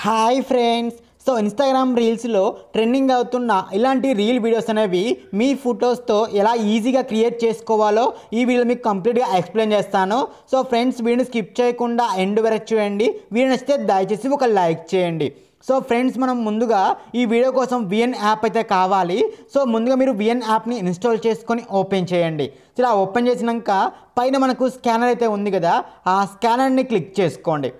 Hi friends. So Instagram రీల్స్లో trending అవుతున్న ఇలాంటి రీల్ వీడియోస్ అనేవి మీ ఫొటోస్తో ఎలా ఈజీగా క్రియేట్ చేసుకోవాలో ఈ వీడియో మీకు కంప్లీట్గా ఎక్స్ప్లెయిన్ చేస్తాను. సో ఫ్రెండ్స్, వీడియోని స్కిప్ చేయకుండా ఎండ్ వరకు చూడండి. వీడియో నచ్చితే దయచేసి ఒక లైక్ చేయండి. సో ఫ్రెండ్స్, మనం ముందుగా ఈ వీడియో కోసం విఎన్ యాప్ అయితే కావాలి. సో ముందుగా మీరు విఎన్ యాప్ని ఇన్స్టాల్ చేసుకొని ఓపెన్ చేయండి. ఇలా ఓపెన్ చేసినాక పైన మనకు స్కానర్ అయితే ఉంది కదా, ఆ స్కానర్ని క్లిక్ చేసుకోండి.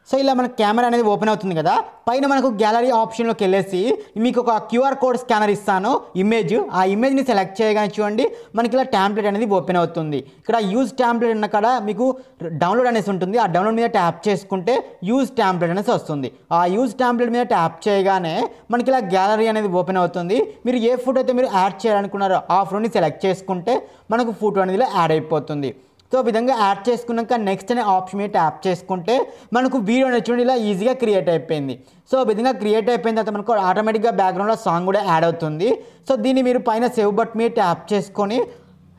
సో ఇలా మన కెమెరా అనేది ఓపెన్ అవుతుంది కదా, పైన మనకు గ్యాలరీ ఆప్షన్లోకి వెళ్ళేసి మీకు ఒక క్యూఆర్ కోడ్ స్కానర్ ఇస్తాను, ఆ ఇమేజ్ని సెలెక్ట్ చేయగానే చూడండి మనకి ఇలా ట్యాంప్లెట్ అనేది ఓపెన్ అవుతుంది. ఇక్కడ యూజ్ ట్యాంప్లెట్ అన్న కాడ మీకు డౌన్లోడ్ అనేసి ఉంటుంది. ఆ డౌన్లోడ్ మీద ట్యాప్ చేసుకుంటే యూజ్ ట్యాంప్లెట్ అనేసి వస్తుంది. ఆ యూజ్ ట్యాంప్లెట్ మీద ట్యాప్ చేయగానే మనకి ఇలా గ్యాలరీ అనేది ఓపెన్ అవుతుంది. మీరు ఏ ఫోటో అయితే మీరు యాడ్ చేయాలనుకున్నారో ఆ ఫోటోని సెలెక్ట్ చేసుకుంటే మనకు ఫోటో అనేది ఇలా యాడ్ అయిపోతుంది. సో విధంగా యాడ్ చేసుకున్నాక నెక్స్ట్ అనే ఆప్షన్ మీద ట్యాప్ చేసుకుంటే మనకు వీడియో అనేది చూడండి ఇలా ఈజీగా క్రియేట్ అయిపోయింది. సో విధంగా క్రియేట్ అయిపోయిన తర్వాత మనకు ఆటోమేటిక్గా బ్యాక్గ్రౌండ్లో సాంగ్ కూడా యాడ్ అవుతుంది. సో దీన్ని మీరు పైన సేవ్ బటన్ మీద ట్యాప్ చేసుకొని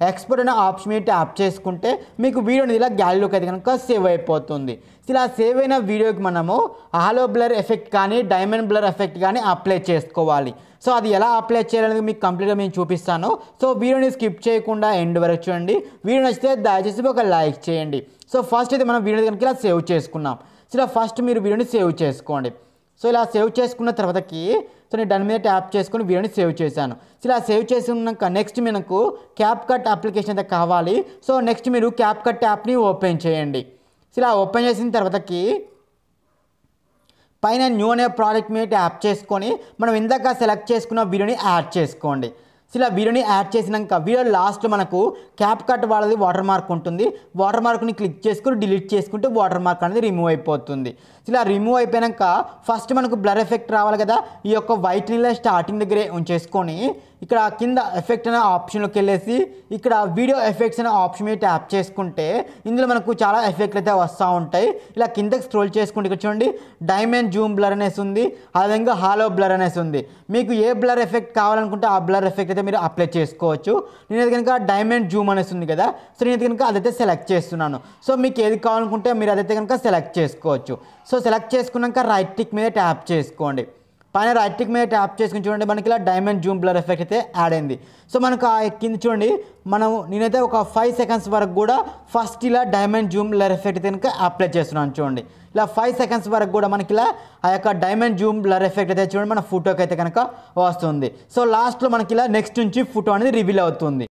ఎక్స్పోర్ట్ అనే ఆప్షన్ మీద ట్యాప్ చేసుకుంటే మీకు వీడియో అనేది ఇలా గ్యాలరీలోకి అయితే కనుక సేవ్ అయిపోతుంది. ఇలా సేవ్ అయిన వీడియోకి మనము హాలో బ్లర్ ఎఫెక్ట్ కానీ డైమండ్ బ్లర్ ఎఫెక్ట్ కానీ అప్లై చేసుకోవాలి. సో అది ఎలా అప్లై చేయాలనేది మీకు కంప్లీట్గా నేను చూపిస్తాను. సో వీడియోని స్కిప్ చేయకుండా ఎండ్ వరకు చూడండి. వీడియో నచ్చితే దయచేసి ఒక లైక్ చేయండి. సో ఫస్ట్ అయితే మనం వీడియో కనుక ఇలా సేవ్ చేసుకున్నాం. సో ఇలా ఫస్ట్ మీరు వీడియోని సేవ్ చేసుకోండి. సో ఇలా సేవ్ చేసుకున్న తర్వాతకి నేను దాని మీద ట్యాప్ చేసుకుని వీడియోని సేవ్ చేశాను. సో ఇలా సేవ్ చేసుకున్నాక నెక్స్ట్ మనకు క్యాప్కట్ అప్లికేషన్ అయితే కావాలి. సో నెక్స్ట్ మీరు క్యాప్కట్ యాప్ని ఓపెన్ చేయండి. సో ఇలా ఓపెన్ చేసిన తర్వాతకి పైన న్యూ అనే ప్రాజెక్ట్ మీద ట్యాప్ చేసుకొని మనం ఇందాక సెలెక్ట్ చేసుకున్న వీడియోని యాడ్ చేసుకోండి. సో ఇలా వీడియోని యాడ్ చేసినాక వీడియో లాస్ట్లో మనకు క్యాప్కట్ వాళ్ళది వాటర్ మార్క్ ఉంటుంది. వాటర్ మార్క్ని క్లిక్ చేసుకుని డిలీట్ చేసుకుంటే వాటర్ మార్క్ అనేది రిమూవ్ అయిపోతుంది. సో ఇలా రిమూవ్ అయిపోయాక ఫస్ట్ మనకు బ్లర్ ఎఫెక్ట్ రావాలి కదా, ఈ యొక్క వైట్ని స్టార్టింగ్ దగ్గరే ఉంచేసుకొని ఇక్కడ కింద ఎఫెక్ట్ అనే ఆప్షన్లోకి వెళ్ళేసి ఇక్కడ వీడియో ఎఫెక్ట్స్ అనే ఆప్షన్ మీద ట్యాప్ చేసుకుంటే ఇందులో మనకు చాలా ఎఫెక్ట్లు అయితే వస్తూ ఉంటాయి. ఇలా కిందకి స్క్రోల్ చేసుకుంటే ఇక్కడ చూడండి డైమండ్ జూమ్ బ్లర్ అనేసి ఉంది, అదేవిధంగా హాలో బ్లర్ అనేసి ఉంది. మీకు ఏ బ్లర్ ఎఫెక్ట్ కావాలనుకుంటే ఆ బ్లర్ ఎఫెక్ట్ అయితే మీరు అప్లై చేసుకోవచ్చు. నేనైతే కనుక డైమండ్ జూమ్ అనేసి ఉంది కదా, సో నేనైతే కనుక అదైతే సెలెక్ట్ చేస్తున్నాను. సో మీకు ఏది కావాలనుకుంటే మీరు అదైతే కనుక సెలెక్ట్ చేసుకోవచ్చు. సో సెలెక్ట్ చేసుకున్నాక రైట్ టిక్ మీద ట్యాప్ చేసుకోండి. పైన రైట్ టిక్ మీద ట్యాప్ చేసుకుని చూడండి మనకి ఇలా డైమండ్ జూమ్ బ్లర్ ఎఫెక్ట్ అయితే యాడ్ అయింది. సో మనకు ఆ కింద చూడండి నేనైతే ఒక 5 సెకండ్స్ వరకు కూడా ఫస్ట్ ఇలా డైమండ్ జూమ్ బ్లర్ ఎఫెక్ట్ అయితే కనుక అప్లై చేస్తున్నాను. చూడండి ఇలా 5 సెకండ్స్ వరకు కూడా మనకి ఇలా ఆ యొక్క డైమండ్ జూమ్ బ్లర్ ఎఫెక్ట్ అయితే చూడండి మన ఫోటోకి అయితే కనుక వస్తుంది. సో లాస్ట్లో మనకి ఇలా నెక్స్ట్ నుంచి ఫోటో అనేది రివీల్ అవుతుంది.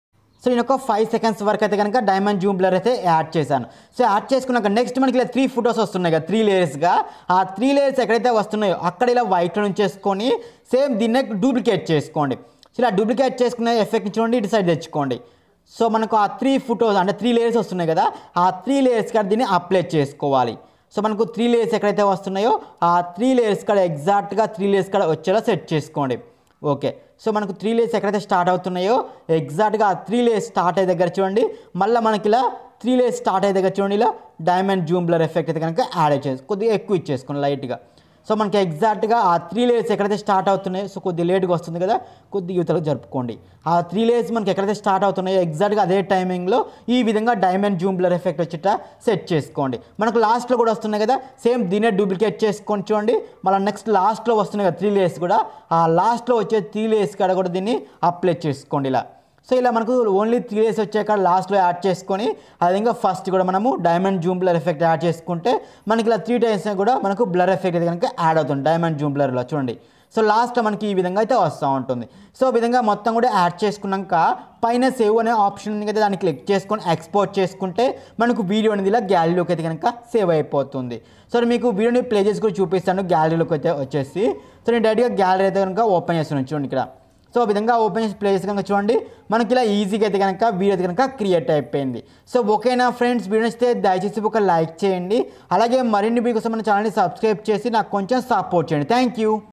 సో నేను ఒక 5 సెకండ్స్ వరకు అయితే కనుక డైమండ్ జూమ్ బ్లర్ అయితే యాడ్ చేశాను. సో యాడ్ చేసుకున్నాక నెక్స్ట్ మనకి ఇలా 3 ఫొటోస్ వస్తున్నాయి కదా, 3 లేయర్స్గా. ఆ 3 లేయర్స్ ఎక్కడైతే వస్తున్నాయో అక్కడ ఇలా వైట్లో ఉంచేసుకొని సేమ్ దీన్నే డూప్లికేట్ చేసుకోండి. సో ఇలా డూప్లికేట్ చేసుకునే ఎఫెక్ట్ని చూడండి ఇటు సైడ్ తెచ్చుకోండి. సో మనకు ఆ 3 ఫొటోస్ అంటే 3 లేయర్స్ వస్తున్నాయి కదా, ఆ 3 లేయర్స్ కాడ దీన్ని అప్లై చేసుకోవాలి. సో మనకు 3 లేయర్స్ ఎక్కడైతే వస్తున్నాయో ఆ 3 లేయర్స్ కాడ ఎగ్జాక్ట్గా 3 లేయర్స్ కాడ వచ్చేలా సెట్ చేసుకోండి. ఓకే, సో మనకు 3 లేయర్స్ ఎక్కడైతే స్టార్ట్ అవుతున్నాయో ఎగ్జాక్ట్గా ఆ 3 లేయర్స్ స్టార్ట్ అయ్యే దగ్గర చూడండి మళ్ళీ మనకి ఇలా 3 లేయర్స్ స్టార్ట్ అయ్యే దగ్గర చూడండి ఇలా డైమండ్ జూమ్ బ్లర్ ఎఫెక్ట్ అయితే కనుక యాడ్ చేసి కొద్దిగా ఎక్కువ ఇచ్చేసుకోండి లైట్గా. సో మనకి ఎగ్జాక్ట్గా ఆ 3 లేయర్స్ ఎక్కడైతే స్టార్ట్ అవుతున్నాయో సో కొద్దిగా లేట్గా వస్తుంది కదా, కొద్దిగా యువతలకు జరుపుకోండి. ఆ 3 లేయర్స్ మనకి ఎక్కడైతే స్టార్ట్ అవుతున్నాయో ఎగ్జాక్ట్గా అదే టైమింగ్లో ఈ విధంగా డైమండ్ జూమ్ బ్లర్ ఎఫెక్ట్ వచ్చేట సెట్ చేసుకోండి. మనకు లాస్ట్లో కూడా వస్తున్నాయి కదా, సేమ్ దీన్నే డూప్లికేట్ చేసుకొని చూడండి మళ్ళీ నెక్స్ట్ లాస్ట్లో వస్తున్నాయి కదా 3 లేయర్స్ కూడా, ఆ లాస్ట్లో వచ్చే 3 లేయర్స్ కాడ కూడా దీన్ని అప్లై చేసుకోండి ఇలా. సో ఇలా మనకు ఓన్లీ 3 లేయర్స్ వచ్చాక లాస్ట్లో యాడ్ చేసుకొని అదేవిధంగా ఫస్ట్ కూడా మనము diamond zoom blur effect add చేసుకుంటే మనకి ఇలా 3 టైమ్స్ కూడా మనకు బ్లర్ ఎఫెక్ట్ అయితే కనుక యాడ్ అవుతుంది డైమండ్ జూమ్ బ్లర్లో చూడండి. సో లాస్ట్లో మనకి ఈ విధంగా అయితే వస్తూ ఉంటుంది. సో ఈ విధంగా మొత్తం కూడా యాడ్ చేసుకున్నాక పైన సేవ్ అనే ఆప్షన్ ఉంది కదా, దాన్ని క్లిక్ చేసుకొని ఎక్స్పోర్ట్ చేసుకుంటే మనకు వీడియో అనేది ఇలా గ్యాలరీలోకి అయితే కనుక సేవ్ అయిపోతుంది. సో మీకు వీడియోని ప్లే చేసి కూడా చూపిస్తాను గ్యాలరీలోకి అయితే వచ్చేసి. సో నేను డైరెక్ట్గా గ్యాలరీ అయితే కనుక ఓపెన్ చేస్తున్నాను చూడండి ఇక్కడ. సో విధంగా ఓపెన్ చేసి ప్లే చేసి కనుక చూడండి మనకి ఇలా ఈజీగా అయితే కనుక వీడియో అయితే కనుక క్రియేట్ అయిపోయింది. సో ఓకేనా ఫ్రెండ్స్, వీడియో నచ్చితే దయచేసి ఒక లైక్ చేయండి. అలాగే మరిన్ని వీడియో కోసం మన ఛానల్ని సబ్స్క్రైబ్ చేసి నాకు కొంచెం సపోర్ట్ చేయండి. Thank you.